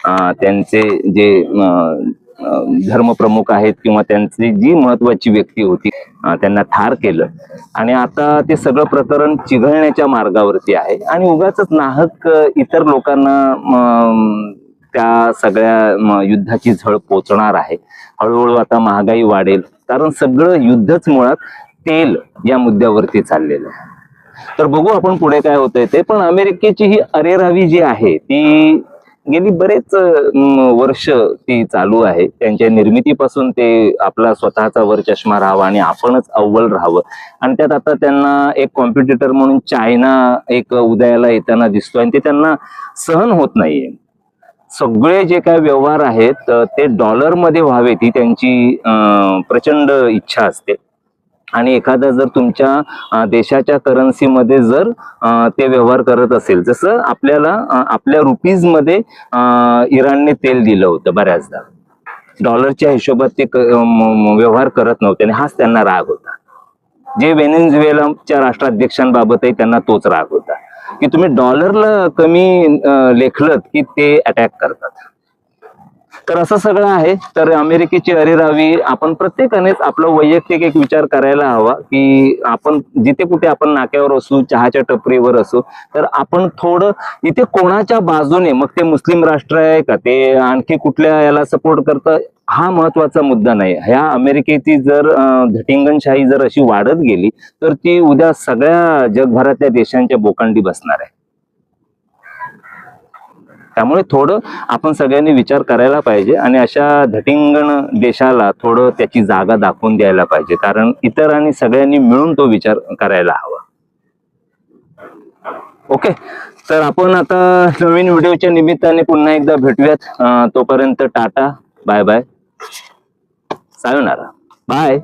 त्यांचे जे धर्मप्रमुख आहेत किंवा त्यांची जी महत्वाची व्यक्ती होती त्यांना ठार केलं आणि आता ते सगळं प्रकरण चिघळण्याच्या मार्गावरती आहे आणि उगाच नाहक इतर लोकांना त्या सगळ्या युद्धाची झळ पोचणार आहे. हळूहळू आता महागाई वाढेल कारण सगळं युद्धच मुळात तेल या मुद्द्यावरती चाललेलं आहे. तर बघू आपण पुढे काय होतंय ते. पण अमेरिकेची ही अरेरावी जी आहे ती गेली बरेच वर्ष ती चालू आहे. त्यांच्या निर्मितीपासून ते आपला स्वतःचा वर चष्मा राहावा आणि आपणच अव्वल राहावं आणि त्यात आता त्यांना एक कॉम्पिटिटर म्हणून चायना एक उदयाला येताना दिसतोय आणि ते त्यांना सहन होत नाहीये. सगळे जे काय व्यवहार आहेत ते डॉलरमध्ये व्हावेत ही त्यांची प्रचंड इच्छा असते आणि एखादा जर तुमच्या देशाच्या करन्सीमध्ये जर ते व्यवहार करत असेल, जसं आपल्याला आपल्या रुपीज मध्ये इराणने तेल दिलं होतं बऱ्याचदा, डॉलरच्या हिशोबात ते व्यवहार करत नव्हते आणि हाच त्यांना राग होता. जे व्हेनेझुएलाच्या राष्ट्राध्यक्षांबाबतही त्यांना तोच राग होता की तुम्ही डॉलरला कमी लेखलत की ते अटॅक करतात. तर असं सगळं आहे. तर अमेरिकेची अरेरावी आपण प्रत्येकानेच आपला वैयक्तिक एक विचार करायला हवा की आपण जिथे कुठे आपण नाक्यावर असू, चहाच्या टपरीवर असू, तर आपण थोडं इथे कोणाच्या बाजूने, मग ते मुस्लिम राष्ट्र आहे का ते आणखी कुठल्या याला सपोर्ट करतं, हा महत्वाचा मुद्दा नाही. ह्या अमेरिकेची जर झटिंगनशाही जर अशी वाढत गेली तर ती उद्या सगळ्या जगभरातल्या देशांच्या बोकांडी बसणार आहे. त्यामुळे थोडं आपण सगळ्यांनी विचार करायला पाहिजे आणि अशा झटिंगण देशाला थोडं त्याची जागा दाखवून द्यायला पाहिजे, कारण इतरांनी सगळ्यांनी मिळून तो विचार करायला हवा. ओके, तर आपण आता नवीन व्हिडिओच्या निमित्ताने पुन्हा एकदा भेटूयात. तोपर्यंत टाटा, बाय बाय, सायोनारा, बाय.